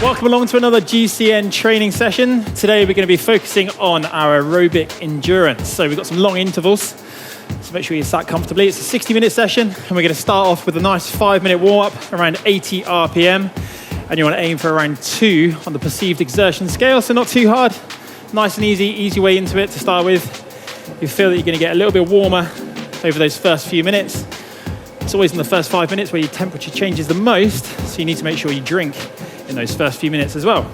Welcome along to another GCN training session. Today we're going to be focusing on our aerobic endurance. So we've got some long intervals, so make sure you sat comfortably. It's a 60-minute session, and we're going to start off with a nice 5-minute warm-up, around 80 RPM, and you want to aim for around 2 on the perceived exertion scale, so not too hard. Nice and easy way into it to start with. You feel that you're going to get a little bit warmer over those first few minutes. It's always in the first 5 minutes where your temperature changes the most, so you need to make sure you drink in those first few minutes as well.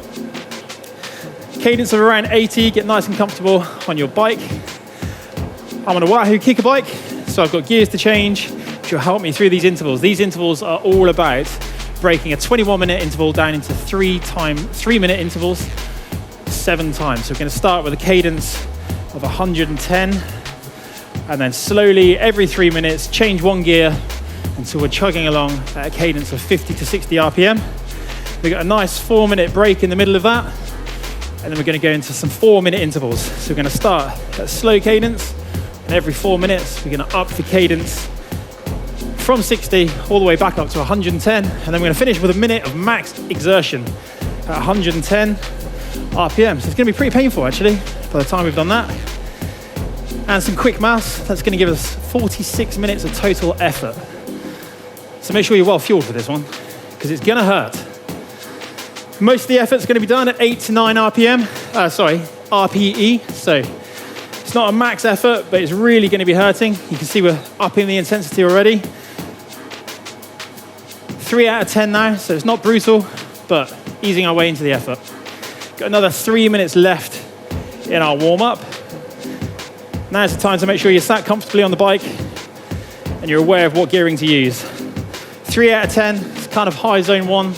Cadence of around 80, get nice and comfortable on your bike. I'm on a Wahoo kicker bike, so I've got gears to change, which will help me through these intervals. These intervals are all about breaking a 21-minute interval down into 3-minute intervals 7 times. So we're going to start with a cadence of 110, and then slowly every 3 minutes change one gear until we're chugging along at a cadence of 50 to 60 RPM. We've got a nice 4-minute break in the middle of that, and then we're going to go into some 4-minute intervals. So we're going to start at slow cadence, and every 4 minutes we're going to up the cadence from 60 all the way back up to 110, and then we're going to finish with a minute of max exertion at 110 RPM. So it's going to be pretty painful actually by the time we've done that. And some quick maths, that's going to give us 46 minutes of total effort. So make sure you're well fueled for this one, because it's going to hurt. Most of the effort's going to be done at 8 to 9 RPE. So it's not a max effort, but it's really going to be hurting. You can see we're upping the intensity already. 3 out of 10 now, so it's not brutal, but easing our way into the effort. Got another 3 minutes left in our warm-up. Now's the time to make sure you're sat comfortably on the bike and you're aware of what gearing to use. 3 out of 10, it's kind of high zone 1,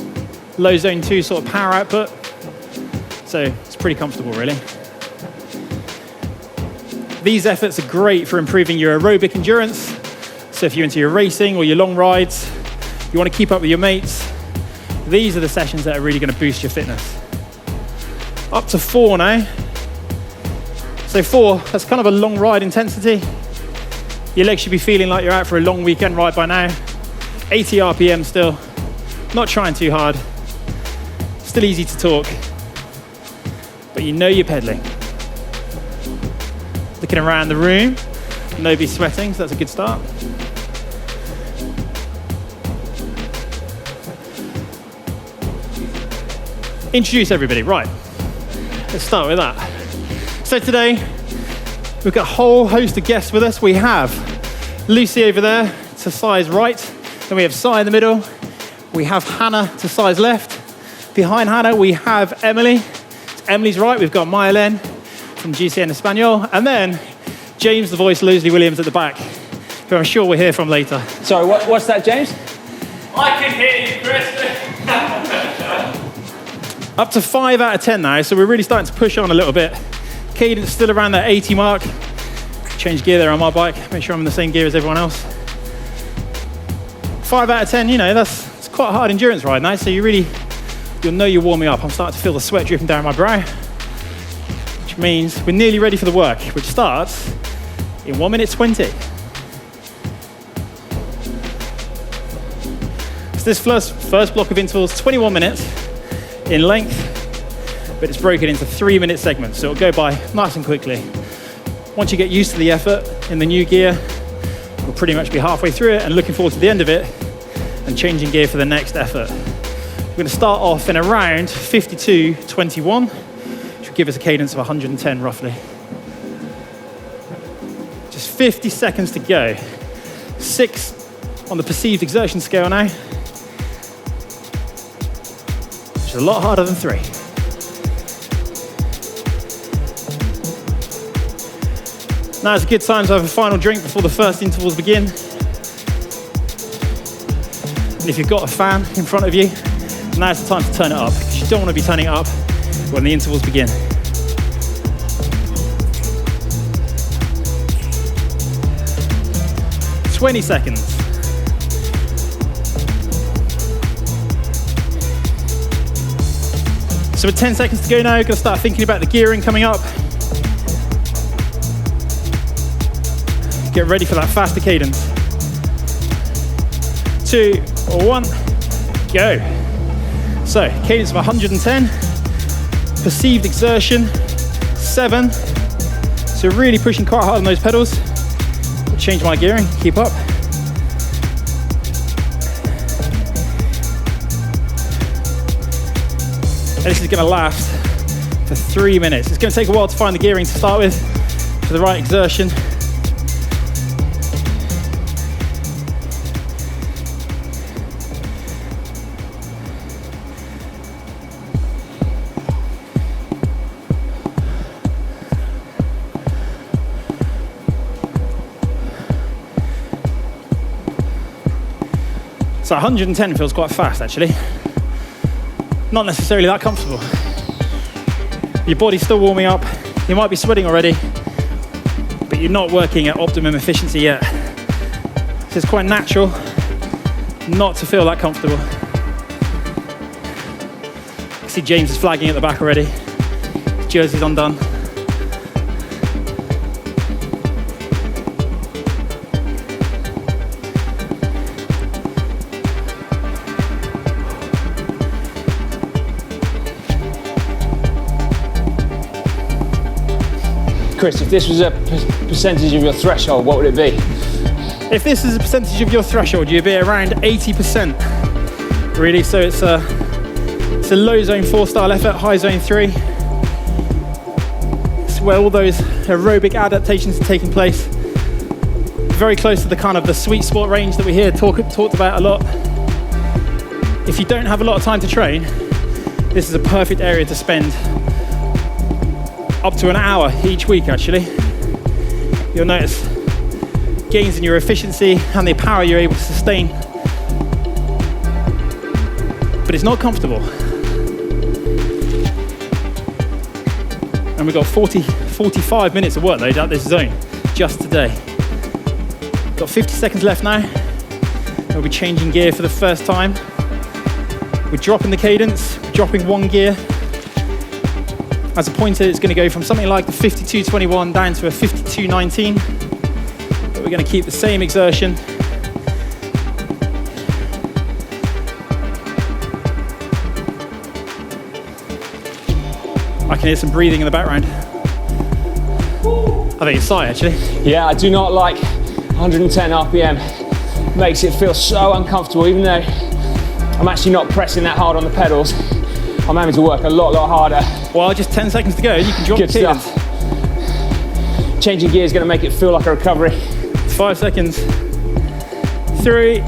low zone 2 sort of power output. So it's pretty comfortable really. These efforts are great for improving your aerobic endurance. So if you're into your racing or your long rides, you want to keep up with your mates, these are the sessions that are really going to boost your fitness. Up to 4 now. So 4, that's kind of a long ride intensity. Your legs should be feeling like you're out for a long weekend ride by now. 80 RPM still, not trying too hard. Still easy to talk, but you know you're pedaling. Looking around the room, nobody's sweating, so that's a good start. Introduce everybody, right. Let's start with that. So today, we've got a whole host of guests with us. We have Lucy over there to Sai's right, then we have Sai in the middle, we have Hannah to Sai's left. Behind Hannah, we have Emily. To Emily's right, we've got Mayalen from GCN Espanol, and then James, the voice, Leslie Williams at the back, who I'm sure we'll hear from later. Sorry, what's that, James? I can hear you, Chris. Up to 5 out of 10 now, so we're really starting to push on a little bit. Cadence still around that 80 mark. Change gear there on my bike, make sure I'm in the same gear as everyone else. 5 out of 10, you know, it's quite a hard endurance ride now, so you'll know you're warming up. I'm starting to feel the sweat dripping down my brow, which means we're nearly ready for the work, which starts in 1 minute 20. So this first block of intervals, 21 minutes in length, but it's broken into 3-minute segments, so it'll go by nice and quickly. Once you get used to the effort in the new gear, we'll pretty much be halfway through it and looking forward to the end of it and changing gear for the next effort. We're going to start off in around 52:21, which will give us a cadence of 110 roughly. Just 50 seconds to go. 6 on the perceived exertion scale now, which is a lot harder than 3. Now it's a good time to have a final drink before the first intervals begin. And if you've got a fan in front of you, now's the time to turn it up, because you don't want to be turning it up when the intervals begin. "20 seconds. So with 10 seconds to go now, going to start thinking about the gearing coming up. Get ready for that faster cadence. 2, 1, go. So, cadence of 110, perceived exertion, 7. So really pushing quite hard on those pedals. I'll change my gearing, keep up. And this is gonna last for 3 minutes. It's gonna take a while to find the gearing to start with, for the right exertion. So 110 feels quite fast actually. Not necessarily that comfortable. Your body's still warming up. You might be sweating already, but you're not working at optimum efficiency yet. So it's quite natural not to feel that comfortable. I see James is flagging at the back already. His jersey's undone. Chris, if this was a percentage of your threshold, what would it be? If this is a percentage of your threshold, you'd be around 80%. Really, so it's a low zone 4 style effort, high zone 3. It's where all those aerobic adaptations are taking place. Very close to the kind of the sweet spot range that we hear talked about a lot. If you don't have a lot of time to train, this is a perfect area to spend up to an hour each week actually. You'll notice gains in your efficiency and the power you're able to sustain. But it's not comfortable. And we've got 45 minutes of workload at this zone just today. Got 50 seconds left now. We'll be changing gear for the first time. We're dropping the cadence, dropping 1 gear. As a pointer, it's going to go from something like the 52.21 down to a 52.19. But we're going to keep the same exertion. I can hear some breathing in the background. I think it's Sai actually. Yeah, I do not like 110 RPM. Makes it feel so uncomfortable, even though I'm actually not pressing that hard on the pedals. I'm having to work a lot harder. Well, just 10 seconds to go, you can drop Good the cadence. stuff. Changing gear is going to make it feel like a recovery. 5 seconds. 3,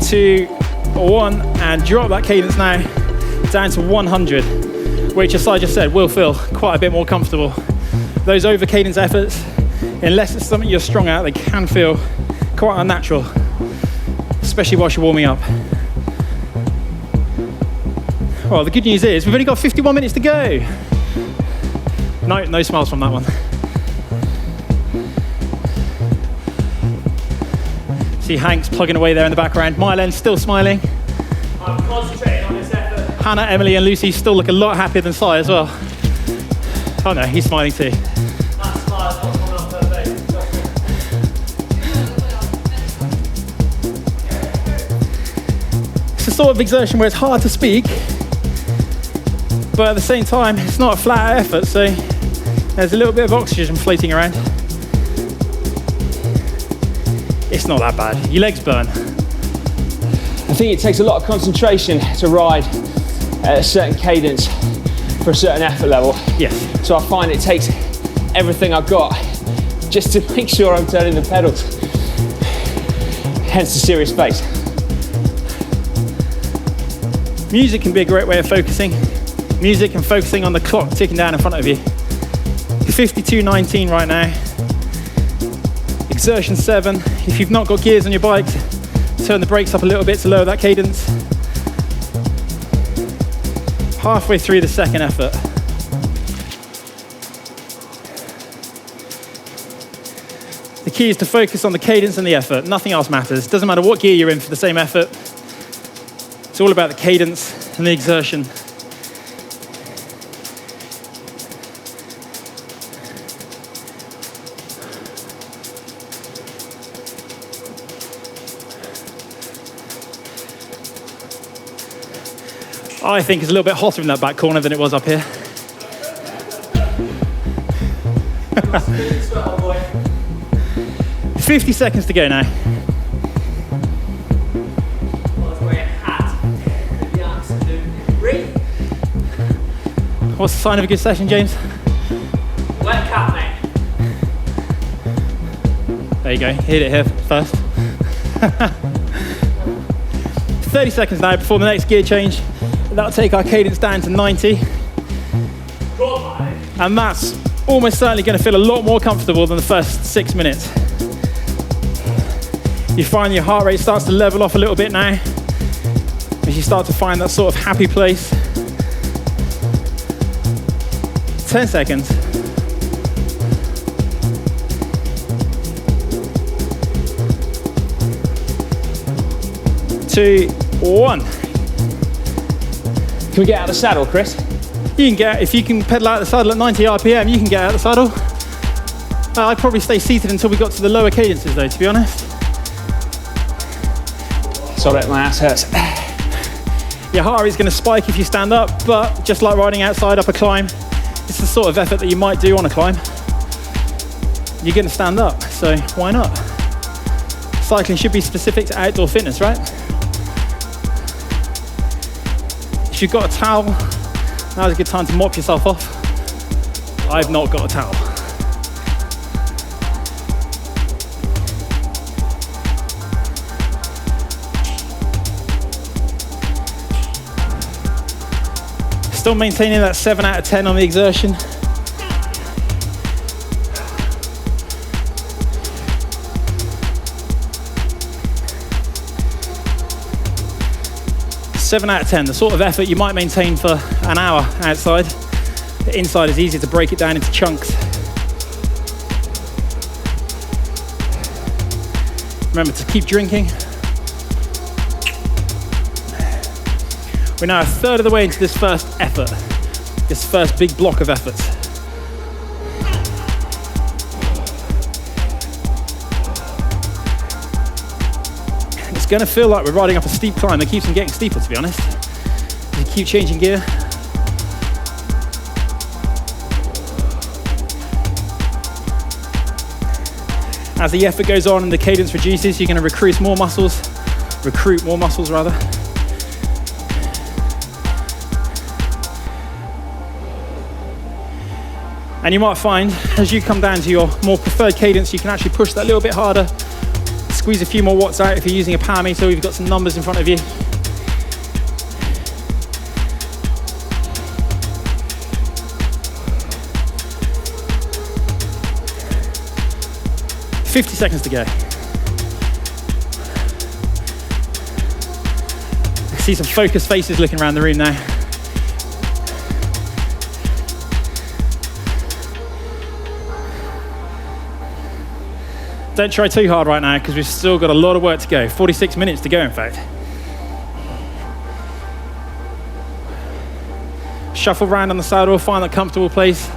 2, 1, and drop that cadence now down to 100, which, as I just said, will feel quite a bit more comfortable. Those over cadence efforts, unless it's something you're strong at, they can feel quite unnatural, especially whilst you're warming up. Well, the good news is we've only got 51 minutes to go. No smiles from that one. See Hank's plugging away there in the background. Mylen's still smiling. I'm concentrating on this effort. Hannah, Emily and Lucy still look a lot happier than Si as well. Oh no, he's smiling too. That smile's not coming off her face. It's a sort of exertion where it's hard to speak, but at the same time, it's not a flat effort, so there's a little bit of oxygen floating around. It's not that bad. Your legs burn. I think it takes a lot of concentration to ride at a certain cadence for a certain effort level. Yes. So I find it takes everything I've got just to make sure I'm turning the pedals. Hence the serious pace. Music can be a great way of focusing. Music and focusing on the clock ticking down in front of you. 52.19 right now. Exertion 7. If you've not got gears on your bike, turn the brakes up a little bit to lower that cadence. Halfway through the second effort. The key is to focus on the cadence and the effort. Nothing else matters. Doesn't matter what gear you're in for the same effort. It's all about the cadence and the exertion. I think it's a little bit hotter in that back corner than it was up here. Sweat, boy. 50 seconds to go now. What's the sign of a good session, James? Wet cap, mate. There you go, hit it here first. 30 seconds now before the next gear change. That'll take our cadence down to 90. And that's almost certainly going to feel a lot more comfortable than the first 6 minutes. You find your heart rate starts to level off a little bit now as you start to find that sort of happy place. 10 seconds. 2, 1. Can we get out of the saddle, Chris? You can get, if you can pedal out the saddle at 90 RPM, you can get out the saddle. I'd probably stay seated until we got to the lower cadences though, to be honest. Sorry, my ass hurts. Your heart rate's going to spike if you stand up, but just like riding outside up a climb, it's the sort of effort that you might do on a climb. You're going to stand up, so why not? Cycling should be specific to outdoor fitness, right? If you've got a towel, now's a good time to mop yourself off. I've not got a towel. Still maintaining that 7 out of 10 on the exertion. Seven out of 10, the sort of effort you might maintain for an hour outside. The inside is easier to break it down into chunks. Remember to keep drinking. We're now a third of the way into this first effort, this first big block of efforts. It's going to feel like we're riding up a steep climb that keeps on getting steeper, to be honest. You keep changing gear. As the effort goes on and the cadence reduces, you're going to recruit more muscles rather. And you might find, as you come down to your more preferred cadence, you can actually push that a little bit harder, squeeze a few more watts out if you're using a power meter, or you've got some numbers in front of you. "50 seconds to go." I see some focused faces looking around the room now. Don't try too hard right now because we've still got a lot of work to go. 46 minutes to go, in fact. Shuffle around on the saddle, find that comfortable place.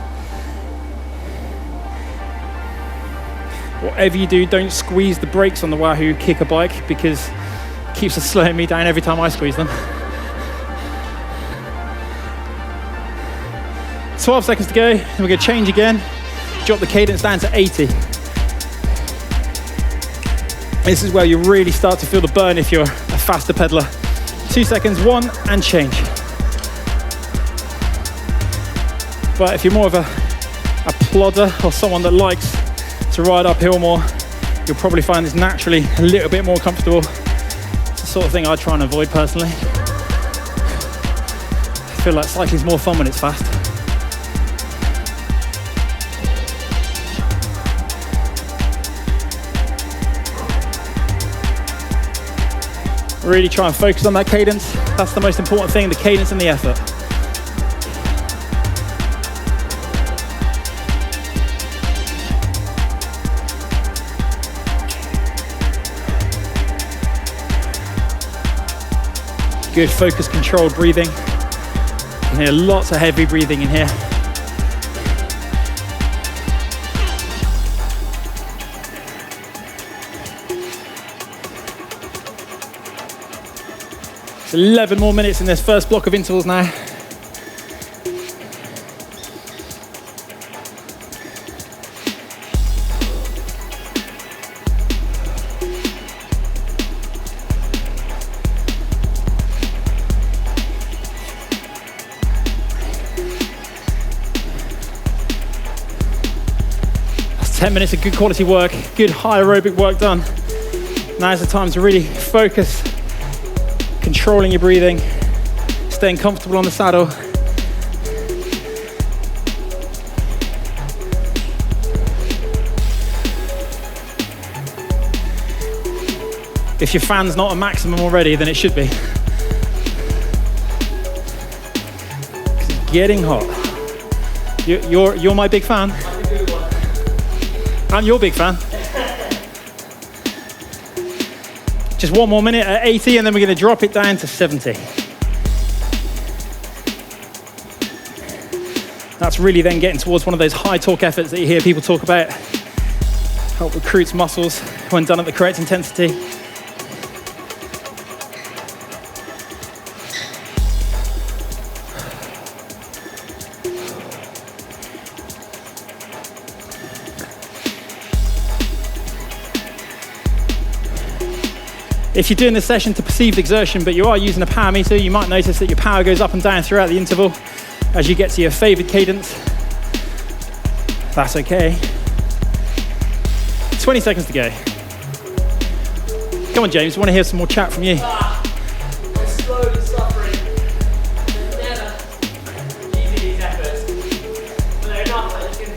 Whatever you do, don't squeeze the brakes on the Wahoo kicker bike because it keeps us slowing me down every time I squeeze them. 12 seconds to go, and we're going to change again. Drop the cadence down to 80. This is where you really start to feel the burn if you're a faster pedaler. 2 seconds, 1, and change. But if you're more of a plodder or someone that likes to ride uphill more, you'll probably find this naturally a little bit more comfortable. It's the sort of thing I try and avoid personally. I feel like cycling's more fun when it's fast. Really try and focus on that cadence. That's the most important thing, the cadence and the effort. Good focused, controlled breathing. You can hear lots of heavy breathing in here. It's 11 more minutes in this first block of intervals now. That's 10 minutes of good quality work, good high aerobic work done. Now's the time to really focus, controlling your breathing, staying comfortable on the saddle. If your fan's not a maximum already, then it should be. 'Cause it's getting hot. You're my big fan. I'm your big fan. Just one more minute at 80, and then we're going to drop it down to 70. That's really then getting towards one of those high torque efforts that you hear people talk about. Help recruit muscles when done at the correct intensity. If you're doing this session to perceived exertion, but you are using a power meter, you might notice that your power goes up and down throughout the interval as you get to your favored cadence. That's okay. 20 seconds to go. Come on, James, I want to hear some more chat from you. I'm slowly suffering. They're never easy, these efforts. But they're enough that you can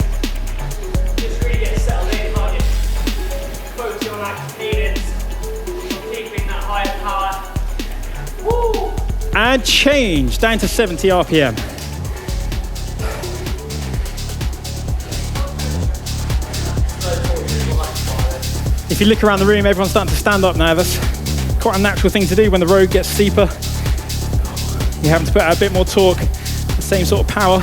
just really get settled in, can't you? Focus on that cadence, on keeping that higher power. Woo! And change down to 70 RPM. If you look around the room, everyone's starting to stand up now. That's quite a natural thing to do when the road gets steeper. You're having to put out a bit more torque, the same sort of power.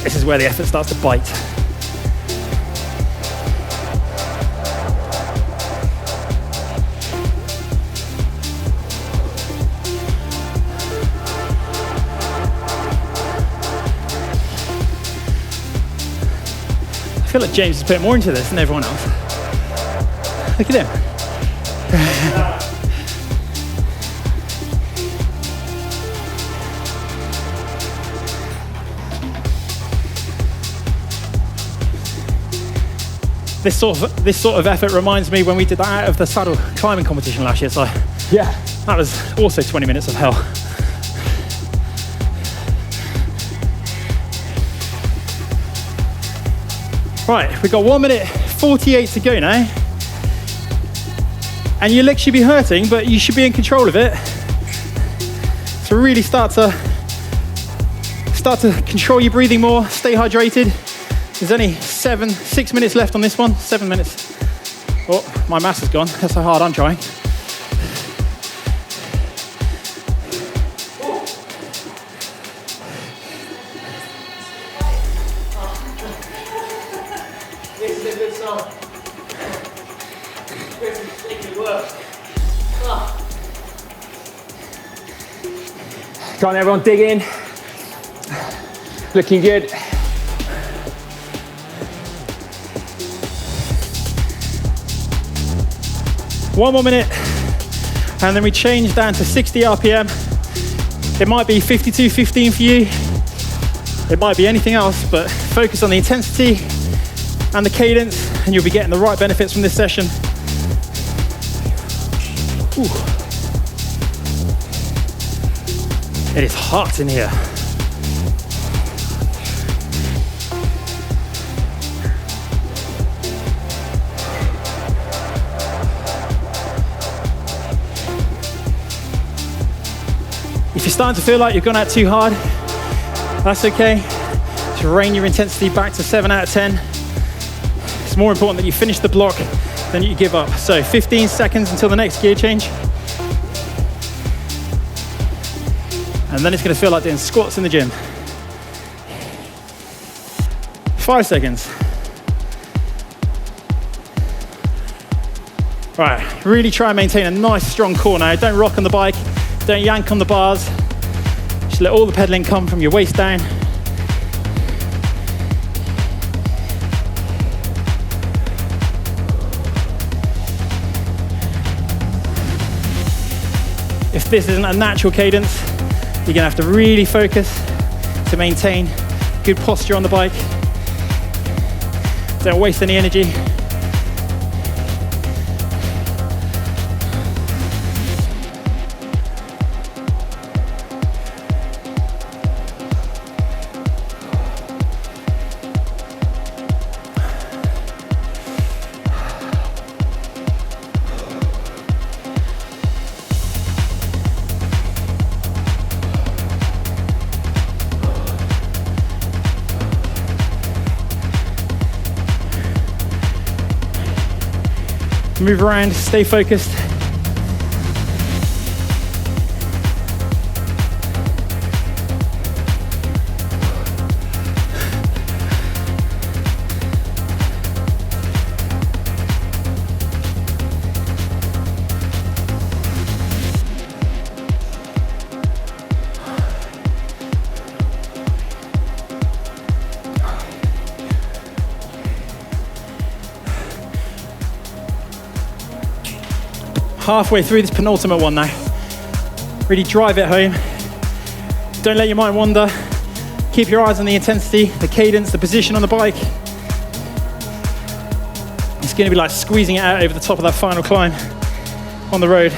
This is where the effort starts to bite. I feel like James is putting more into this than everyone else. Look at him. This sort of effort reminds me when we did that out of the saddle climbing competition last year. So Yeah. that was also 20 minutes of hell. Right, we've got 1 minute 48 to go now. And your legs should be hurting, but you should be in control of it. So really start to control your breathing more, stay hydrated. There's only 6 minutes left on this one, 7 minutes. Oh, my mass is gone, that's how hard I'm trying. This is a good song. It's making it work. Come on, everyone, dig in. Looking good. One more minute, and then we change down to 60 RPM. It might be 52.15 for you. It might be anything else, but focus on the intensity and the cadence, and you'll be getting the right benefits from this session. Ooh. It is hot in here. If you're starting to feel like you've gone out too hard, that's okay. Just rein your intensity back to 7 out of 10. It's more important that you finish the block than you give up. So 15 seconds until the next gear change. And then it's going to feel like doing squats in the gym. 5 seconds. Right, really try and maintain a nice strong core now. Don't rock on the bike, don't yank on the bars. Just let all the pedaling come from your waist down. If this isn't a natural cadence, you're gonna have to really focus to maintain good posture on the bike. Don't waste any energy. Move around, stay focused. Halfway through this penultimate one now. Really drive it home. Don't let your mind wander. Keep your eyes on the intensity, the cadence, the position on the bike. It's going to be like squeezing it out over the top of that final climb on the road.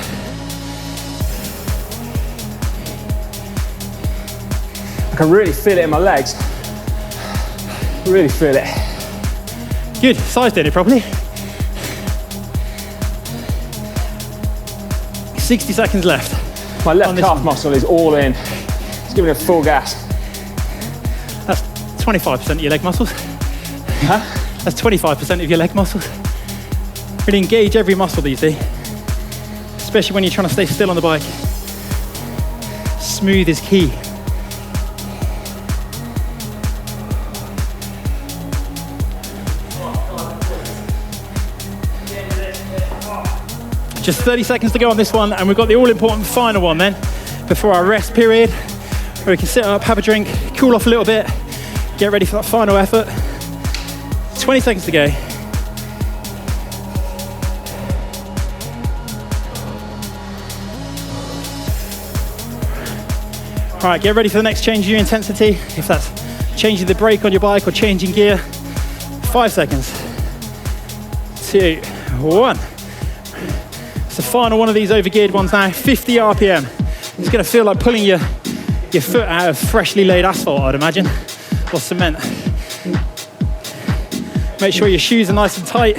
I can really feel it in my legs. Really feel it. Good, sized it properly. 60 seconds left. My left calf muscle is all in. It's giving it full gas. That's 25% of your leg muscles. Huh? That's 25% of your leg muscles. Really engage every muscle that you see, especially when you're trying to stay still on the bike. Smooth is key. Just 30 seconds to go on this one, and we've got the all-important final one then, before our rest period, where we can sit up, have a drink, cool off a little bit, get ready for that final effort. 20 seconds to go. All right, get ready for the next change of your intensity. If that's changing the brake on your bike or changing gear. 5 seconds. 2, 1. It's the final one of these overgeared ones now, 50 RPM. It's gonna feel like pulling your foot out of freshly laid asphalt, I'd imagine, or cement. Make sure your shoes are nice and tight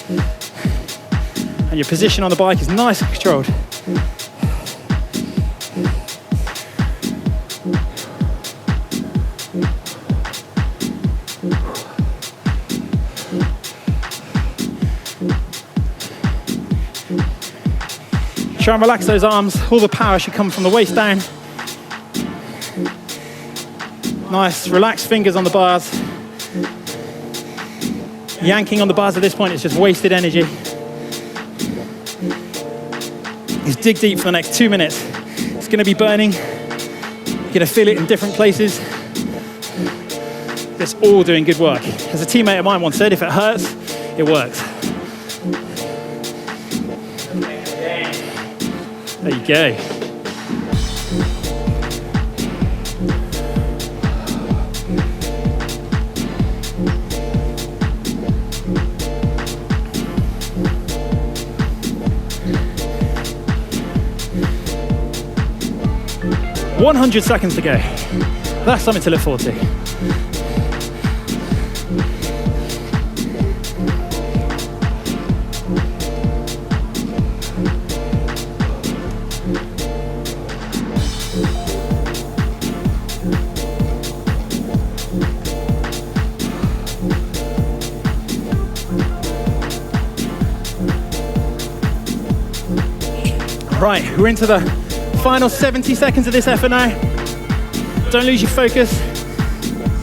and your position on the bike is nice and controlled. Try and relax those arms. All the power should come from the waist down. Nice, relaxed fingers on the bars. Yanking on the bars at this point is just wasted energy. Just dig deep for the next 2 minutes. It's going to be burning. You're going to feel it in different places. It's all doing good work. As a teammate of mine once said, if it hurts, it works. There you go. "100 seconds to go." That's something to look forward to. Right, we're into the final 70 seconds of this effort now. Don't lose your focus.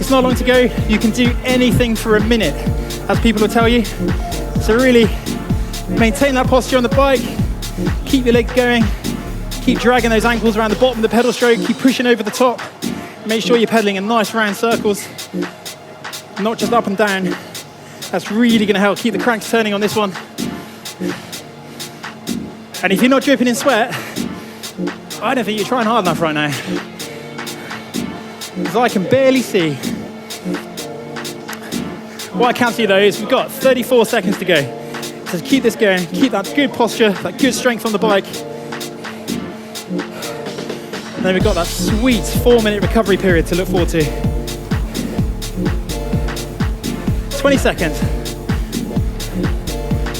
It's not long to go. You can do anything for a minute, as people will tell you. So really Maintain that posture on the bike. Keep your legs going. Keep dragging those ankles around the bottom of the pedal stroke. Keep pushing over the top. Make sure you're pedaling in nice round circles, not just up and down. That's really going to help keep the cranks turning on this one. And if you're not dripping in sweat, I don't think you're trying hard enough right now. Because I can barely see. What I can see though is we've got 34 seconds to go. So keep this going, keep that good posture, that good strength on the bike. And then we've got that sweet 4-minute recovery period to look forward to. 20 seconds.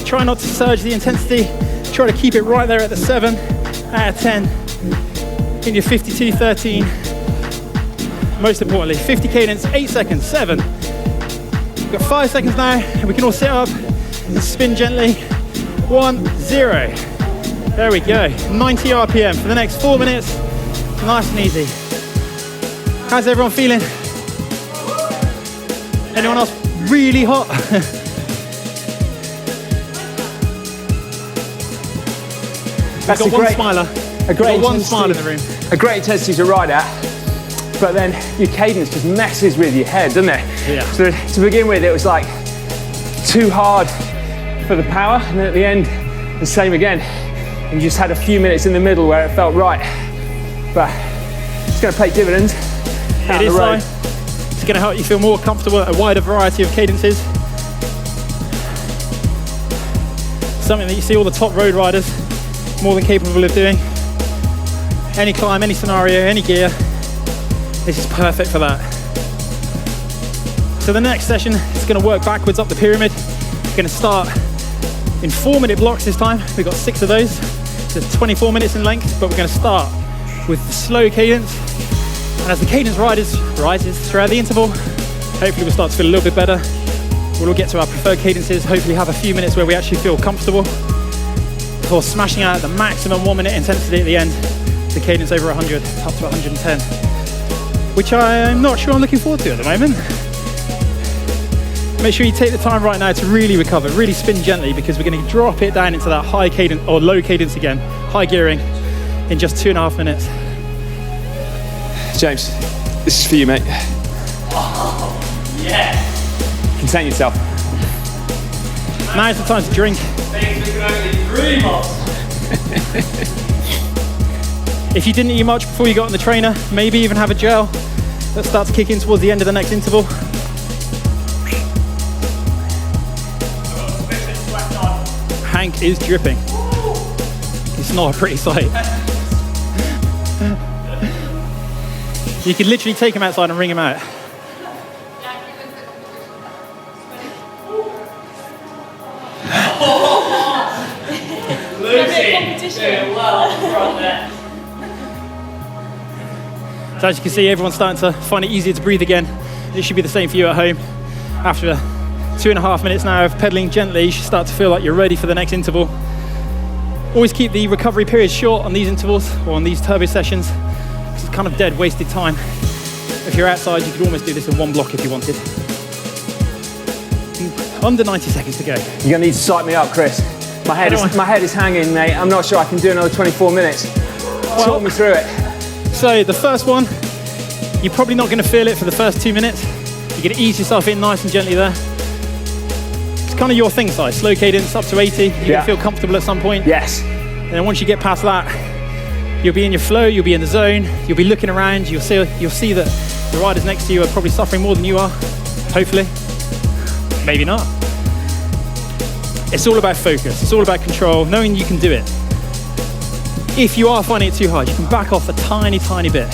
Try not to surge the intensity. Try to keep it right there at the 7 out of 10 in your 52-13. Most importantly, 50 cadence, 8 seconds, 7. We've got 5 seconds now, and we can all sit up and spin gently. 1, 0. There we go. 90 RPM for the next 4 minutes. Nice and easy. How's everyone feeling? Anyone else really hot? That's got one smiler. A great one smile in the room. A great intensity to ride at, but then your cadence just messes with your head, doesn't it? Yeah. So to begin with, it was like too hard for the power, and then at the end, the same again. And you just had a few minutes in the middle where it felt right. But it's going to pay dividends out It is the road. so. It's going to help you feel more comfortable at a wider variety of cadences. Something that you see all the top road riders more than capable of doing. Any climb, any scenario, any gear. This is perfect for that. So the next session is going to work backwards up the pyramid. We're going to start in 4-minute blocks this time. We've got 6 of those. So it's 24 minutes in length, but we're going to start with the slow cadence. And as the cadence rises throughout the interval, hopefully we'll start to feel a little bit better. We'll all get to our preferred cadences, hopefully have a few minutes where we actually feel comfortable before smashing out the maximum 1-minute intensity at the end, the cadence over 100, up to 110, which I'm not sure I'm looking forward to at the moment. Make sure you take the time right now to really recover, really spin gently, because we're going to drop it down into that high cadence, or low cadence again, high gearing, in just 2.5 minutes. James, this is for you, mate. Oh, yeah. Contain yourself. Now's the time to drink. Things we can only dream of. If you didn't eat much before you got on the trainer, maybe even have a gel that starts to kick in towards the end of the next interval. Hank is dripping. It's not a pretty sight. You could literally take him outside and wring him out. Lucy doing well in front there. So as you can see, everyone's starting to find it easier to breathe again. It should be the same for you at home. After 2.5 minutes now of pedaling gently, you should start to feel like you're ready for the next interval. Always keep the recovery period short on these intervals or on these turbo sessions. It's kind of dead, wasted time. If you're outside, you could almost do this in one block if you wanted. Under 90 seconds to go. You're going to need to psych me up, Chris. My head is hanging, mate. I'm not sure I can do another 24 minutes. Talk me through it. So the first one, you're probably not going to feel it for the first 2 minutes. You're going to ease yourself in nice and gently there. It's kind of your thing size, slow cadence up to 80. You're going to feel comfortable at some point. Yes. And then once you get past that, you'll be in your flow, you'll be in the zone, you'll be looking around, you'll see that the riders next to you are probably suffering more than you are, hopefully. Maybe not. It's all about focus, it's all about control, knowing you can do it. If you are finding it too hard, you can back off a tiny, tiny bit.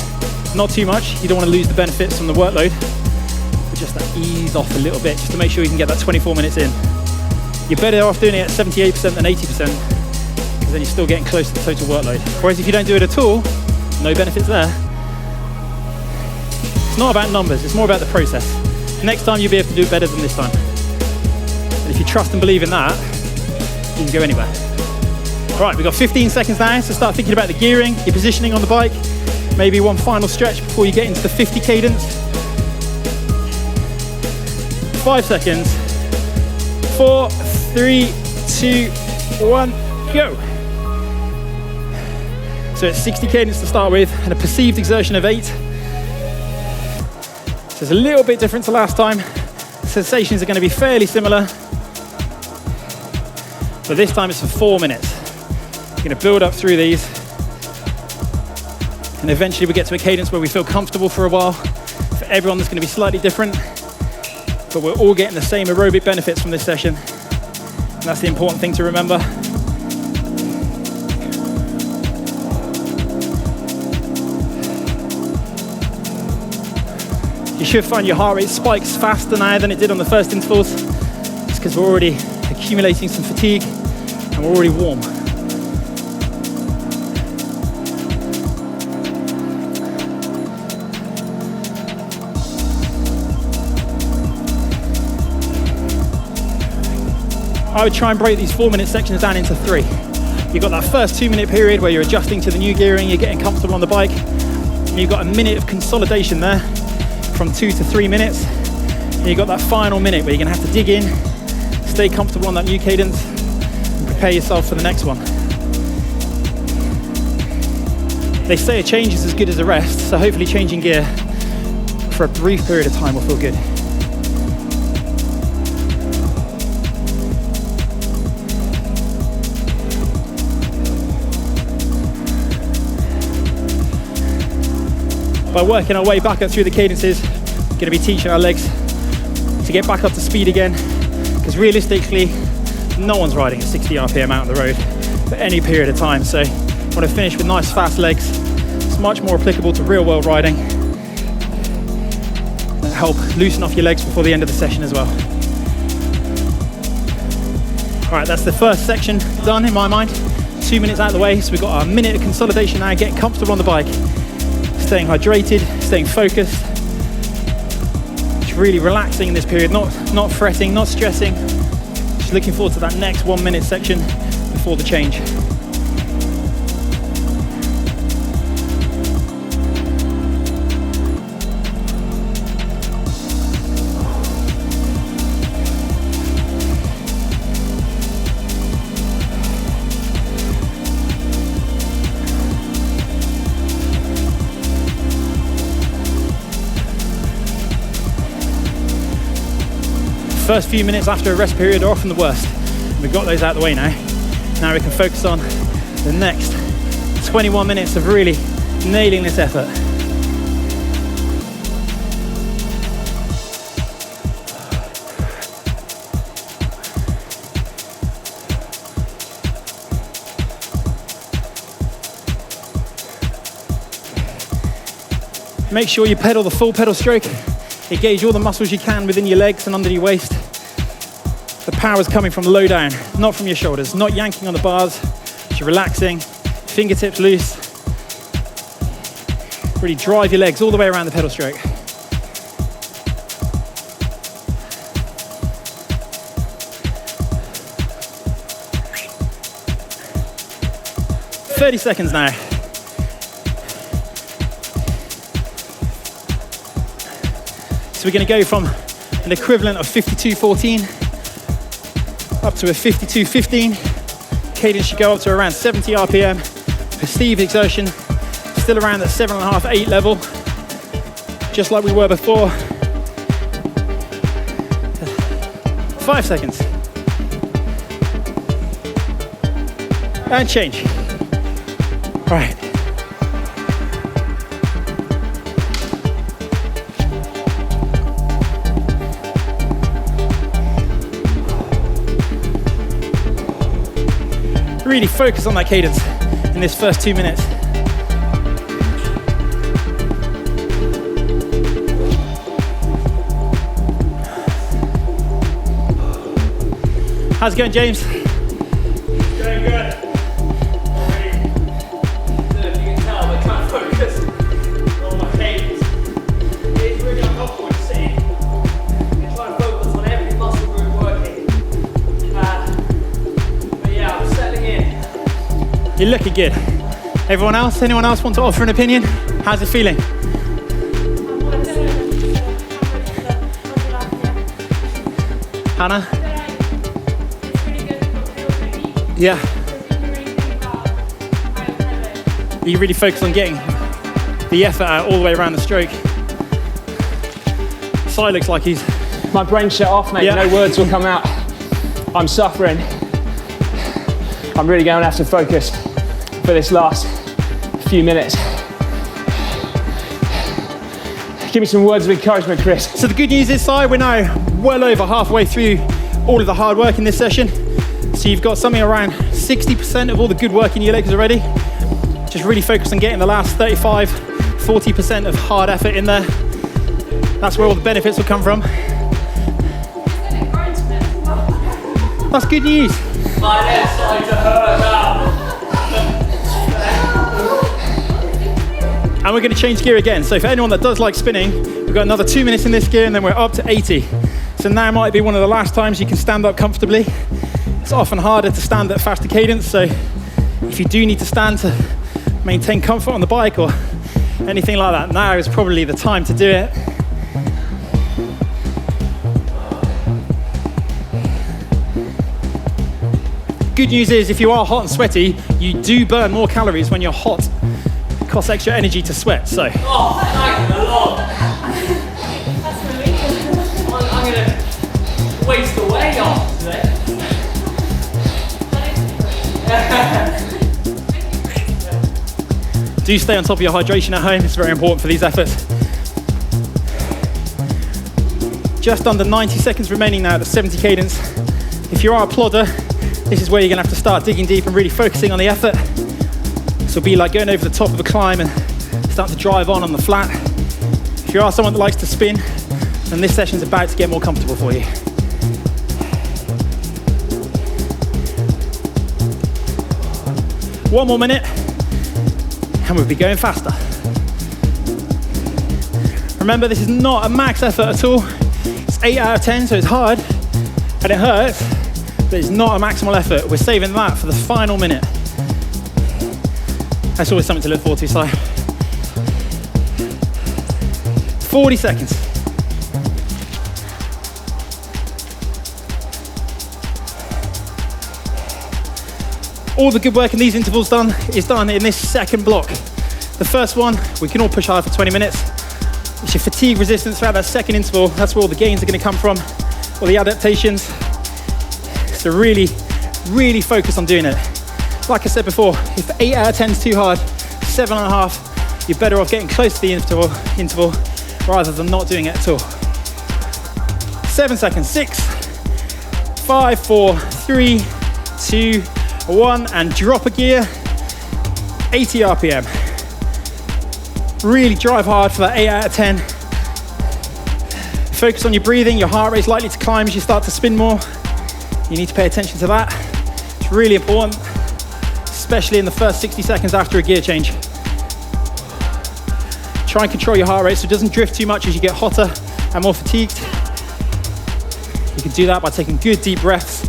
Not too much, you don't want to lose the benefits from the workload, but just to ease off a little bit, just to make sure you can get that 24 minutes in. You're better off doing it at 78% than 80%, because then you're still getting close to the total workload. Whereas if you don't do it at all, no benefits there. It's not about numbers, it's more about the process. Next time you'll be able to do it better than this time. And if you trust and believe in that, you can go anywhere. Right, we've got 15 seconds now, so start thinking about the gearing, your positioning on the bike, maybe one final stretch before you get into the 50 cadence. 5 seconds. 4, 3, 2, 1, go. So it's 60 cadence to start with and a perceived exertion of 8. So it's a little bit different to last time. Sensations are going to be fairly similar, but this time it's for 4 minutes. You're going to build up through these, and eventually we get to a cadence where we feel comfortable for a while. For everyone, that's going to be slightly different, but we're all getting the same aerobic benefits from this session, and that's the important thing to remember. You should find your heart rate spikes faster now than it did on the first intervals. It's because we're already accumulating some fatigue and we're already warm. I would try and break these 4-minute sections down into 3. You've got that first 2-minute period where you're adjusting to the new gearing, you're getting comfortable on the bike. And you've got a minute of consolidation there, from 2 to 3 minutes. And you've got that final minute where you're gonna have to dig in, stay comfortable on that new cadence, and prepare yourself for the next one. They say a change is as good as a rest, so hopefully changing gear for a brief period of time will feel good. By working our way back up through the cadences, we're going to be teaching our legs to get back up to speed again, because realistically, no one's riding at 60 RPM out on the road for any period of time. So I want to finish with nice fast legs. It's much more applicable to real world riding. That'll help loosen off your legs before the end of the session as well. All right, that's the first section done in my mind. 2 minutes out of the way, so we've got our minute of consolidation now, getting comfortable on the bike. Staying hydrated, staying focused. Just really relaxing in this period, not fretting, not stressing. Just looking forward to that next 1 minute section before the change. First few minutes after a rest period are often the worst. We've got those out of the way now. Now we can focus on the next 21 minutes of really nailing this effort. Make sure you pedal the full pedal stroke. Engage all the muscles you can within your legs and under your waist. The power's coming from low down, not from your shoulders, not yanking on the bars. Just relaxing, fingertips loose. Really drive your legs all the way around the pedal stroke. "30 seconds now." So we're going to go from an equivalent of 52.14 up to a 52.15. Cadence should go up to around 70 RPM. Perceived exertion still around that 7.5, 8 level, just like we were before. 5 seconds. And change. All right. Really focus on that cadence in this first 2 minutes. How's it going, James? Going good. I don't know if you can tell, but trying to focus on my cadence. It's really uncomfortable to see. I'm trying to focus on every muscle group working. But yeah, I'm settling in. You're looking good. Everyone else? Anyone else want to offer an opinion? How's it feeling? Hannah? Yeah. You really focus on getting the effort out all the way around the stroke. Sai looks like he's... My brain shut off, mate. Yeah. No words will come out. I'm suffering. I'm really going to have to focus for this last few minutes. Give me some words of encouragement, Chris. So the good news is, Si, we're now well over halfway through all of the hard work in this session. So you've got something around 60% of all the good work in your legs already. Just really focus on getting the last 35, 40% of hard effort in there. That's where all the benefits will come from. That's good news. My legs starting to hurt now. And we're going to change gear again. So for anyone that does like spinning, we've got another 2 minutes in this gear and then we're up to 80. So now might be one of the last times you can stand up comfortably. It's often harder to stand at faster cadence. So if you do need to stand to maintain comfort on the bike or anything like that, now is probably the time to do it. Good news is, if you are hot and sweaty, you do burn more calories when you're hot. It costs extra energy to sweat, so. Oh, thank the Lord. I'm going to waste away after today. Do stay on top of your hydration at home. It's very important for these efforts. Just under 90 seconds remaining now at the 70 cadence. If you are a plodder, this is where you're going to have to start digging deep and really focusing on the effort. So it'll be like going over the top of a climb and start to drive on the flat. If you are someone that likes to spin, then this session's about to get more comfortable for you. One more minute, and we'll be going faster. Remember, this is not a max effort at all. It's 8 out of 10, so it's hard, and it hurts, but it's not a maximal effort. We're saving that for the final minute. That's always something to look forward to, Si. 40 seconds. All the good work in these intervals is done in this second block. The first one, we can all push hard for 20 minutes. It's your fatigue resistance throughout that second interval. That's where all the gains are going to come from, all the adaptations. So really, really focus on doing it. Like I said before, if 8 out of 10 is too hard, 7.5, you're better off getting close to the interval rather than not doing it at all. 7 seconds, 6, 5, 4, 3, 2, 1, and drop a gear, 80 RPM. Really drive hard for that 8 out of 10. Focus on your breathing, your heart rate's likely to climb as you start to spin more. You need to pay attention to that. It's really important, especially in the first 60 seconds after a gear change. Try and control your heart rate so it doesn't drift too much as you get hotter and more fatigued. You can do that by taking good deep breaths.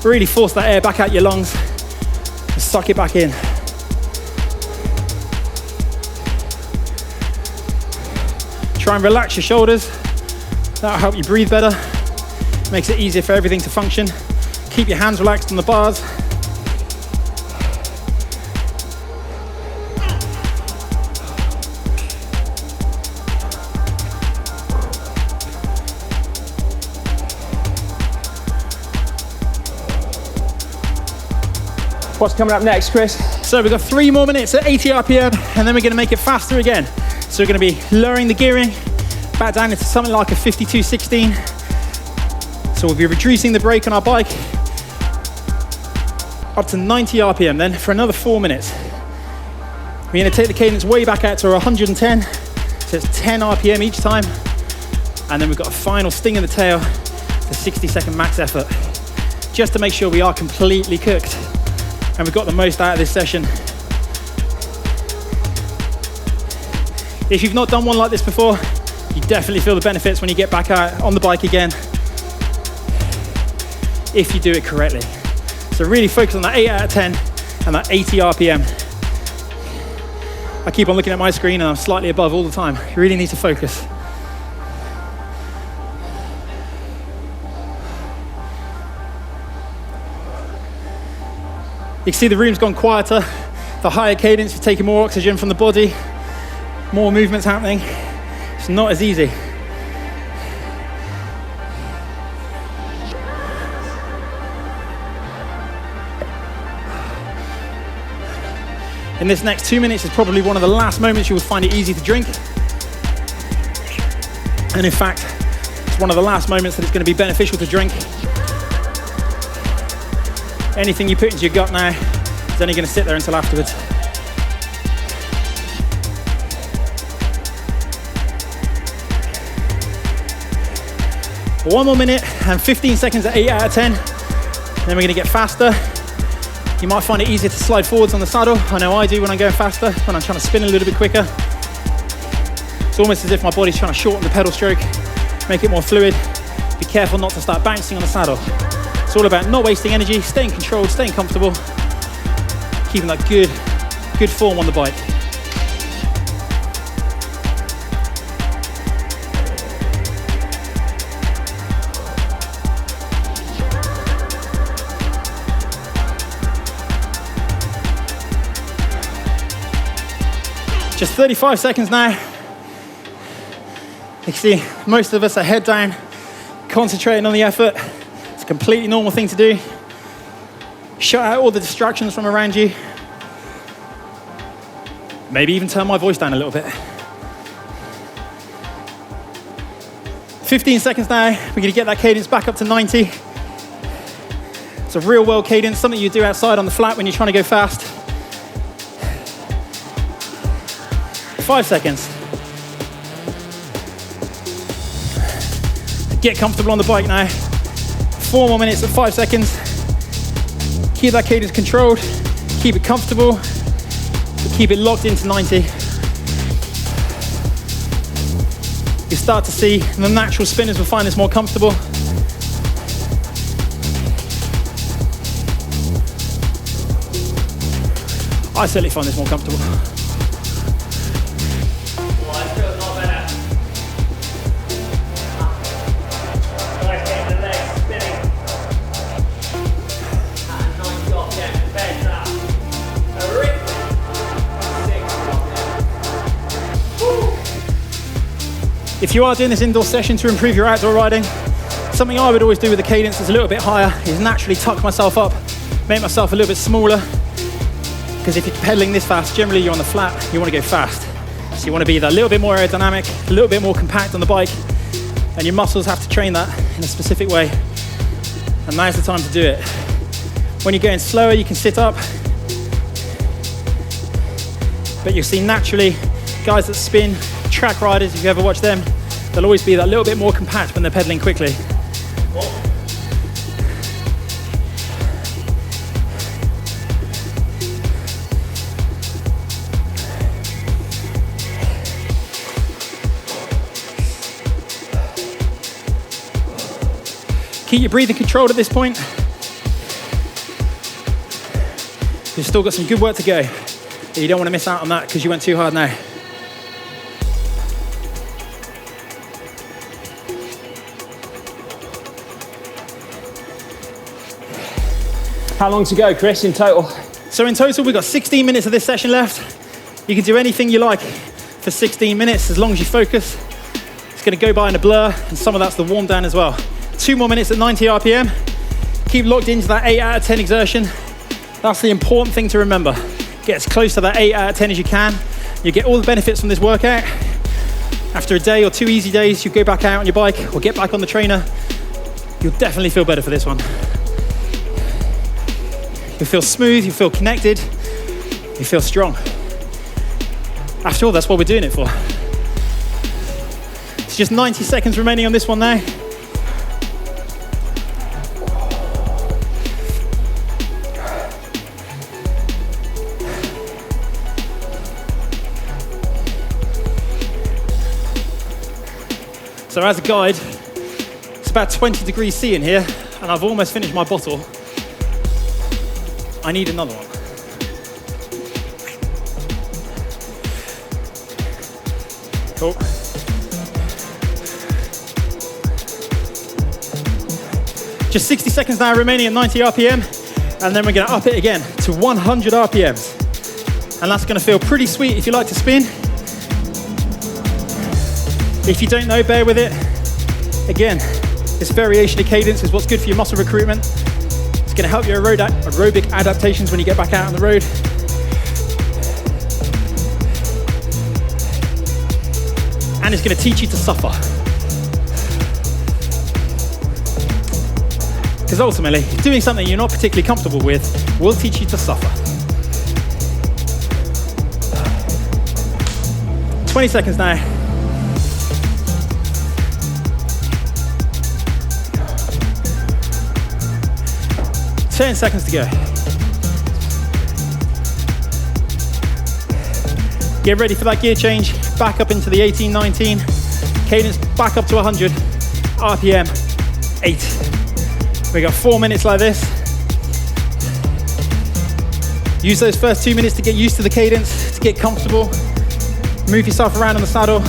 Really force that air back out your lungs and suck it back in. Try and relax your shoulders. That'll help you breathe better. Makes it easier for everything to function. Keep your hands relaxed on the bars. What's coming up next, Chris? So we've got 3 more minutes at 80 RPM, and then we're going to make it faster again. So we're going to be lowering the gearing back down into something like a 52-16. So we'll be reducing the brake on our bike up to 90 RPM then for another 4 minutes. We're going to take the cadence way back out to 110, so it's 10 RPM each time. And then we've got a final sting in the tail, the 60-second max effort, just to make sure we are completely cooked and we've got the most out of this session. If you've not done one like this before, you definitely feel the benefits when you get back out on the bike again, if you do it correctly. So really focus on that 8 out of 10 and that 80 RPM. I keep on looking at my screen and I'm slightly above all the time. You really need to focus. You can see the room's gone quieter. The higher cadence, you're taking more oxygen from the body, more movements happening. It's not as easy. In this next 2 minutes is probably one of the last moments you will find it easy to drink. And in fact, it's one of the last moments that it's going to be beneficial to drink. Anything you put into your gut now is only going to sit there until afterwards. One more minute and 15 seconds at 8 out of 10. Then we're going to get faster. You might find it easier to slide forwards on the saddle. I know I do when I'm going faster, when I'm trying to spin a little bit quicker. It's almost as if my body's trying to shorten the pedal stroke, make it more fluid. Be careful not to start bouncing on the saddle. It's all about not wasting energy, staying controlled, staying comfortable, keeping that good form on the bike. Just 35 seconds now. You can see most of us are head down, concentrating on the effort. It's a completely normal thing to do. Shut out all the distractions from around you. Maybe even turn my voice down a little bit. 15 seconds now. We're going to get that cadence back up to 90. It's a real world cadence, something you do outside on the flat when you're trying to go fast. 5 seconds. Get comfortable on the bike now. 4 more minutes at 5 seconds. Keep that cadence controlled. Keep it comfortable. But keep it locked into 90. You start to see the natural spinners will find this more comfortable. I certainly find this more comfortable. If you are doing this indoor session to improve your outdoor riding, something I would always do with the cadence that's a little bit higher is naturally tuck myself up, make myself a little bit smaller, because if you're pedaling this fast, generally you're on the flat, you want to go fast. So you want to be that little bit more aerodynamic, a little bit more compact on the bike, and your muscles have to train that in a specific way. And now's the time to do it. When you're going slower, you can sit up, but you'll see naturally guys that spin, track riders, if you ever watch them, they'll always be that little bit more compact when they're pedaling quickly. Keep your breathing controlled at this point. You've still got some good work to go. You don't want to miss out on that because you went too hard now. How long to go, Chris, in total? So in total, we've got 16 minutes of this session left. You can do anything you like for 16 minutes as long as you focus. It's going to go by in a blur, and some of that's the warm down as well. 2 more minutes at 90 RPM. Keep locked into that 8 out of 10 exertion. That's the important thing to remember. Get as close to that 8 out of 10 as you can. You get all the benefits from this workout. After a day or 2 easy days, you go back out on your bike or get back on the trainer. You'll definitely feel better for this one. You feel smooth, you feel connected, you feel strong. After all, that's what we're doing it for. It's just 90 seconds remaining on this one now. So as a guide, it's about 20 degrees C in here, and I've almost finished my bottle. I need another one. Cool. Just 60 seconds now remaining at 90 RPM. And then we're gonna up it again to 100 RPMs. And that's gonna feel pretty sweet if you like to spin. If you don't know, bear with it. Again, this variation of cadence is what's good for your muscle recruitment. It's gonna help your aerobic adaptations when you get back out on the road. And it's gonna teach you to suffer. Because ultimately, doing something you're not particularly comfortable with will teach you to suffer. 20 seconds now. Ten seconds to go. Get ready for that gear change. Back up into the 18, 19. Cadence back up to 100. RPM 8. We got 4 minutes like this. Use those first 2 minutes to get used to the cadence, to get comfortable. Move yourself around on the saddle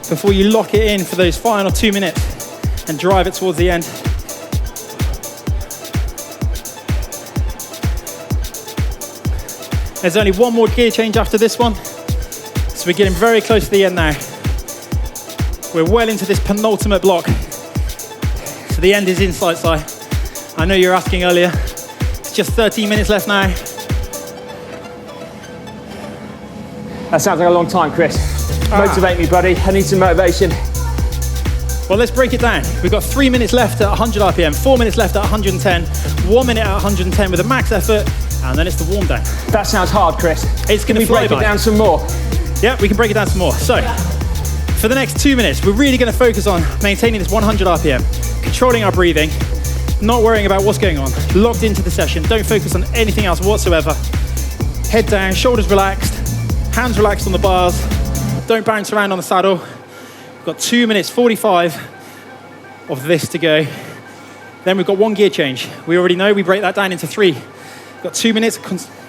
before you lock it in for those final 2 minutes and drive it towards the end. There's only one more gear change after this one, so we're getting very close to the end now. We're well into this penultimate block, so the end is in sight, Si. I know you were asking earlier. It's just 13 minutes left now. That sounds like a long time, Chris. Motivate me, buddy. I need some motivation. Well, let's break it down. We've got 3 minutes left at 100 RPM, 4 minutes left at 110, 1 minute at 110 with a max effort, and then it's the warm down. That sounds hard, Chris. It's going to break it down some more. Yeah, we can break it down some more. So, for the next 2 minutes, we're really going to focus on maintaining this 100 RPM, controlling our breathing, not worrying about what's going on, locked into the session. Don't focus on anything else whatsoever. Head down, shoulders relaxed, hands relaxed on the bars. Don't bounce around on the saddle. We've got 2 minutes 45 of this to go. Then we've got one gear change. We already know we break that down into 3. We've got 2 minutes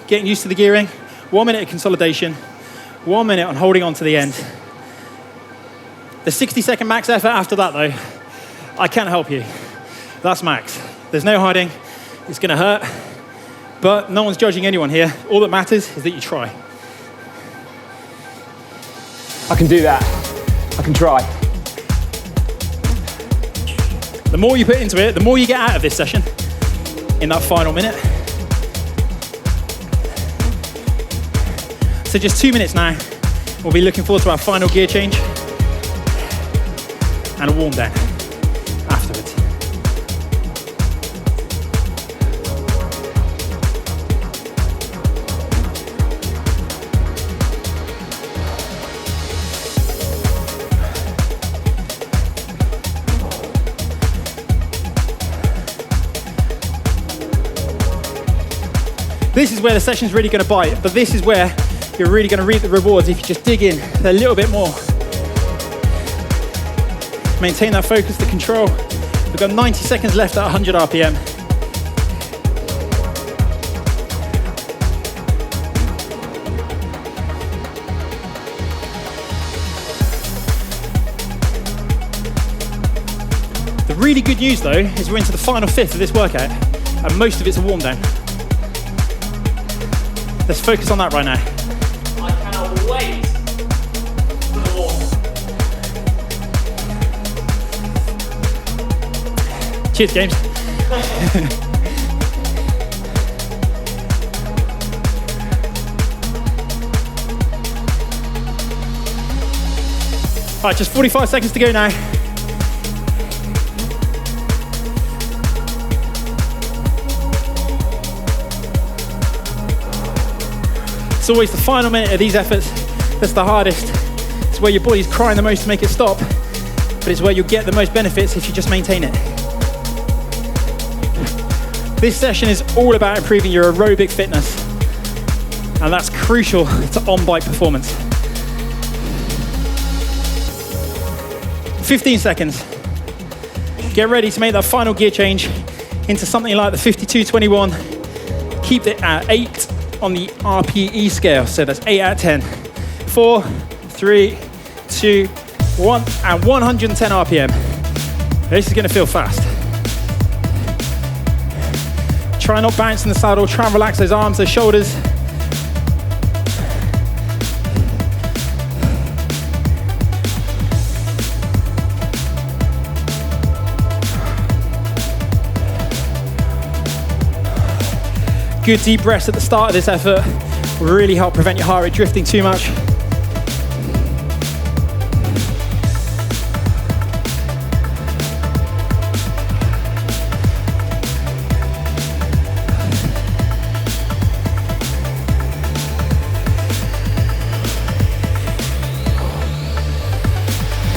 getting used to the gearing, 1 minute of consolidation, 1 minute on holding on to the end. The 60-second max effort after that, though, I can't help you. That's max. There's no hiding. It's going to hurt, but no one's judging anyone here. All that matters is that you try. I can do that. I can try. The more you put into it, the more you get out of this session in that final minute. So just 2 minutes now. We'll be looking forward to our final gear change and a warm down afterwards. This is where the session's really going to bite, but this is where you're really going to reap the rewards if you just dig in a little bit more. Maintain that focus, the control. We've got 90 seconds left at 100 RPM. The really good news though is we're into the final fifth of this workout and most of it's a warm down. Let's focus on that right now. I cannot wait for the warm. Cheers, James. All right, just 45 seconds to go now. It's always the final minute of these efforts that's the hardest. It's where your body's crying the most to make it stop, but it's where you'll get the most benefits if you just maintain it. This session is all about improving your aerobic fitness, and that's crucial to on-bike performance. 15 seconds. Get ready to make that final gear change into something like the 52-21. Keep it at 8 on the RPE scale, so that's 8 out of 10. 4, 3, 2, 1, and 110 RPM. This is going to feel fast. Try not bounce in the saddle, try and relax those arms, those shoulders. Good deep breaths at the start of this effort will really help prevent your heart rate drifting too much.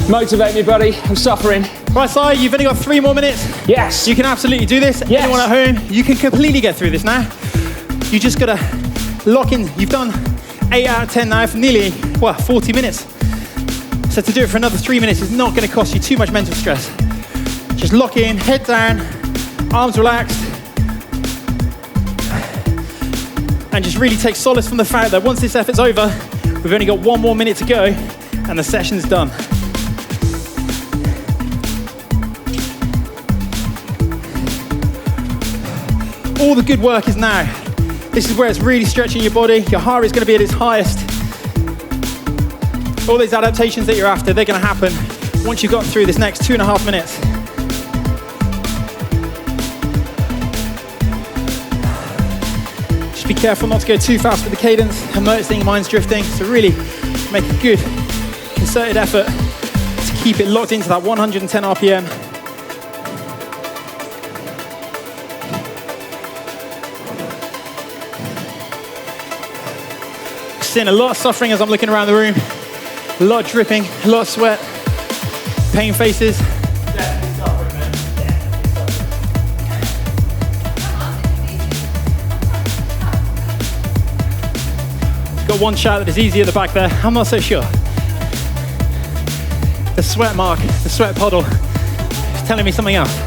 Motivate me, buddy. I'm suffering. Right, Si, you've only got 3 more minutes. Yes. You can absolutely do this. Yes. Anyone at home, you can completely get through this now. You just gotta lock in. You've done 8 out of 10 now for nearly, 40 minutes. So to do it for another 3 minutes is not gonna cost you too much mental stress. Just lock in, head down, arms relaxed. And just really take solace from the fact that once this effort's over, we've only got 1 more minute to go and the session's done. All the good work is now. This is where it's really stretching your body. Your heart is going to be at its highest. All those adaptations that you're after, they're going to happen once you've got through this next 2.5 minutes. Just be careful not to go too fast with the cadence. I'm noticing your mind's drifting, so really make a good concerted effort to keep it locked into that 110 RPM. Seeing a lot of suffering as I'm looking around the room. A lot of dripping, a lot of sweat, pain faces. Definitely suffering, man. Definitely suffering. Got one shout that is easy at the back there. I'm not so sure. The sweat mark, the sweat puddle is telling me something else.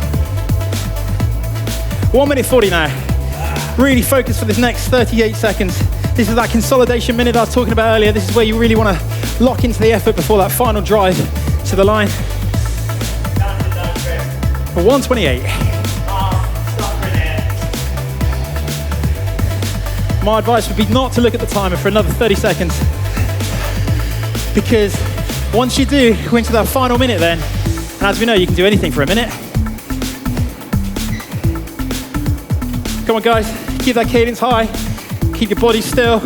1 minute 40 now. Really focus for this next 38 seconds. This is that consolidation minute I was talking about earlier. This is where you really want to lock into the effort before that final drive to the line. For 128. My advice would be not to look at the timer for another 30 seconds. Because once you do go into that final minute then, and as we know, you can do anything for a minute. Come on guys, keep that cadence high. Keep your body still,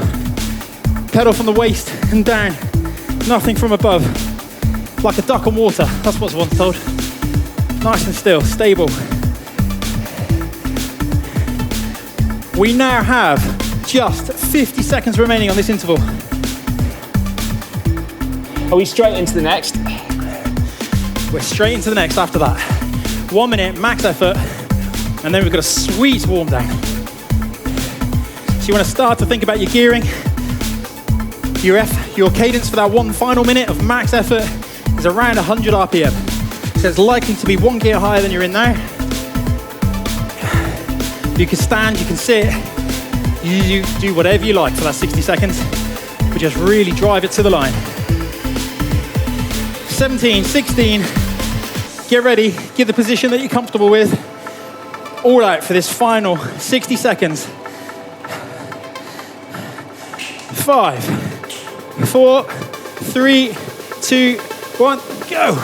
pedal from the waist and down, nothing from above. Like a duck on water, that's what's once told. Nice and still, stable. We now have just 50 seconds remaining on this interval. Are we straight into the next? We're straight into the next after that. 1 minute, max effort, and then we've got a sweet warm down. So you want to start to think about your gearing. Your cadence for that one final minute of max effort is around 100 RPM. So it's likely to be 1 gear higher than you're in now. You can stand, you can sit, you do whatever you like for that 60 seconds, but just really drive it to the line. 17, 16, get ready, get the position that you're comfortable with. All out for this final 60 seconds. 5, 4, 3, 2, 1, go.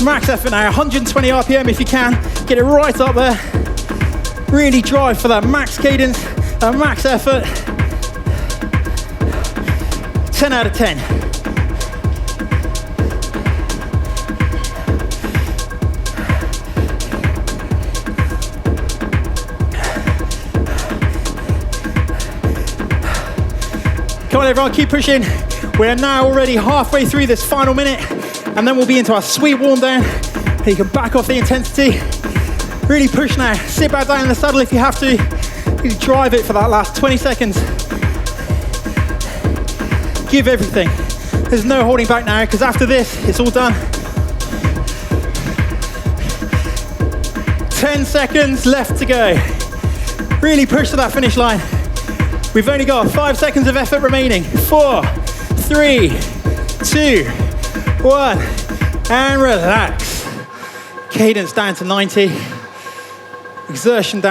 Max effort now, 120 RPM if you can. Get it right up there. Really drive for that max cadence, that max effort. 10 out of 10. Come on everyone, keep pushing. We are now already halfway through this final minute, and then we'll be into our sweet warm down. You can back off the intensity. Really push now. Sit back down in the saddle if you have to. Really drive it for that last 20 seconds. Give everything. There's no holding back now, because after this, it's all done. 10 seconds left to go. Really push to that finish line. We've only got 5 seconds of effort remaining. 4, 3, 2, 1, and relax. Cadence down to 90. exertion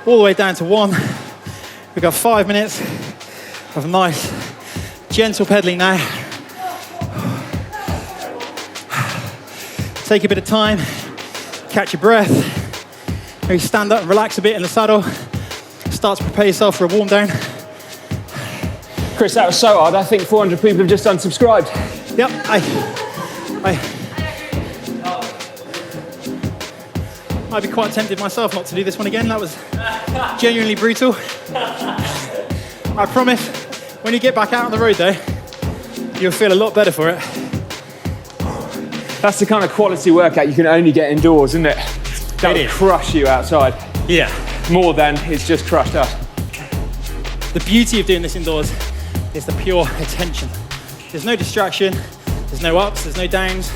all the way down to 1. We've got 5 minutes of nice, gentle pedaling now. Take a bit of time, catch your breath, maybe stand up and relax a bit in the saddle. Start to prepare yourself for a warm down. Chris, that was so hard. I think 400 people have just unsubscribed. Yep, I'd be quite tempted myself not to do this one again. That was genuinely brutal. I promise, when you get back out on the road though, you'll feel a lot better for it. That's the kind of quality workout you can only get indoors, isn't it? That would crush you outside. Yeah. More than it's just crushed us. The beauty of doing this indoors is the pure attention. There's no distraction, there's no ups, there's no downs.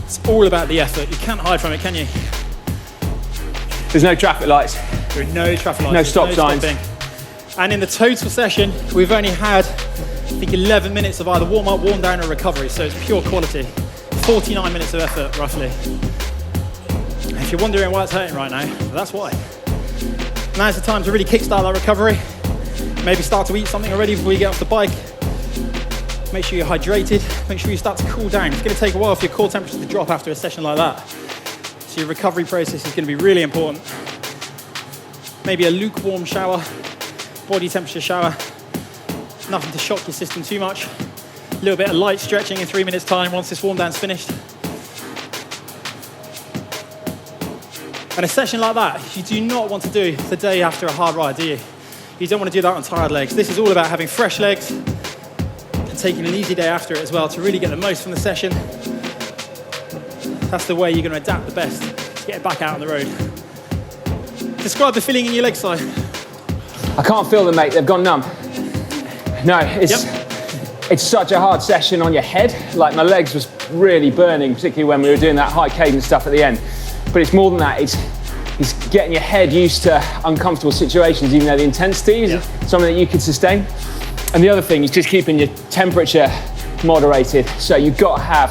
It's all about the effort. You can't hide from it, can you? There's no traffic lights. There are no traffic lights. No stop signs. Stopping. And in the total session, we've only had, I think, 11 minutes of either warm up, warm down, or recovery. So it's pure quality. 49 minutes of effort, roughly. If you're wondering why it's hurting right now, that's why. Now's the time to really kickstart that recovery. Maybe start to eat something already before you get off the bike. Make sure you're hydrated. Make sure you start to cool down. It's going to take a while for your core temperature to drop after a session like that. So your recovery process is going to be really important. Maybe a lukewarm shower, body temperature shower. Nothing to shock your system too much. A little bit of light stretching in 3 minutes time once this warm down's finished. And a session like that, you do not want to do the day after a hard ride, do you? You don't want to do that on tired legs. This is all about having fresh legs and taking an easy day after it as well to really get the most from the session. That's the way you're going to adapt the best to get back out on the road. Describe the feeling in your legs, Si. I can't feel them, mate. They've gone numb. No, it's such a hard session on your head. Like my legs was really burning, particularly when we were doing that high cadence stuff at the end. But it's more than that. It's getting your head used to uncomfortable situations, even though the intensity is something that you could sustain. And the other thing is just keeping your temperature moderated. So you've got to have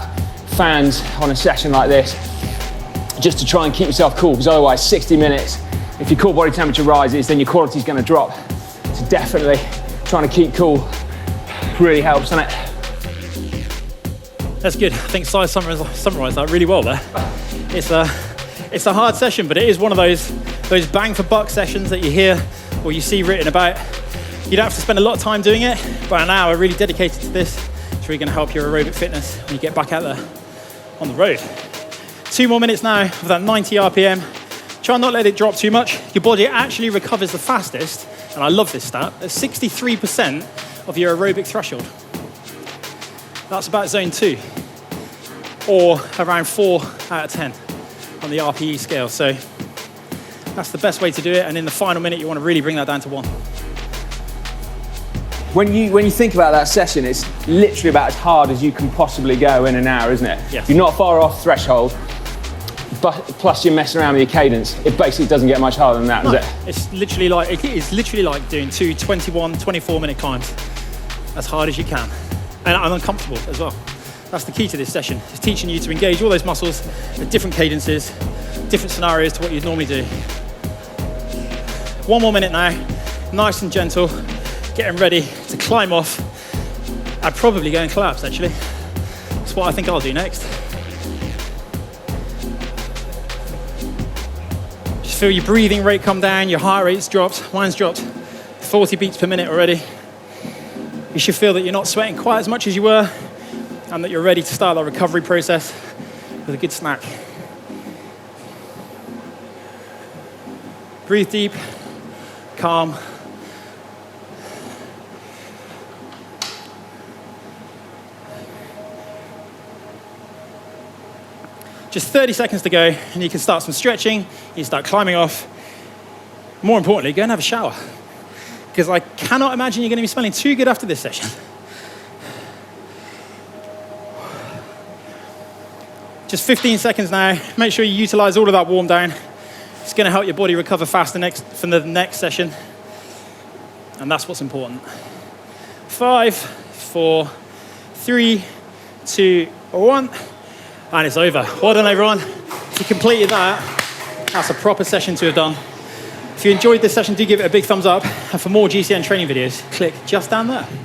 fans on a session like this just to try and keep yourself cool, because otherwise 60 minutes, if your core body temperature rises, then your quality is going to drop. So definitely trying to keep cool really helps, doesn't it? That's good. I think Si summarised that really well there. It's a hard session, but it is one of those bang for buck sessions that you hear or you see written about. You don't have to spend a lot of time doing it, but an hour really dedicated to this is really going to help your aerobic fitness when you get back out there on the road. 2 more minutes now of that 90 RPM. Try not to let it drop too much. Your body actually recovers the fastest, and I love this stat, at 63% of your aerobic threshold. That's about zone 2, or around 4 out of 10 on the RPE scale. So that's the best way to do it. And in the final minute, you want to really bring that down to 1. When you think about that session, it's literally about as hard as you can possibly go in an hour, isn't it? Yes. You're not far off threshold, but plus you're messing around with your cadence. It basically doesn't get much harder than that, does it? It's literally like doing 2 21, 24-minute climbs as hard as you can, and uncomfortable as well. That's the key to this session. It's teaching you to engage all those muscles at different cadences, different scenarios to what you'd normally do. 1 more minute now, nice and gentle, getting ready to climb off. I'd probably go and collapse, actually. That's what I think I'll do next. Just feel your breathing rate come down, your heart rate's dropped. Mine's dropped 40 beats per minute already. You should feel that you're not sweating quite as much as you were, and that you're ready to start that recovery process with a good snack. Breathe deep, calm. Just 30 seconds to go, and you can start some stretching, you can start climbing off. More importantly, go and have a shower, because I cannot imagine you're going to be smelling too good after this session. Just 15 seconds now. Make sure you utilize all of that warm down. It's going to help your body recover faster from the next session. And that's what's important. 5, 4, 3, 2, 1. And it's over. Well done, everyone. If you completed that, That's a proper session to have done. If you enjoyed this session, do give it a big thumbs up. And for more GCN training videos, click just down there.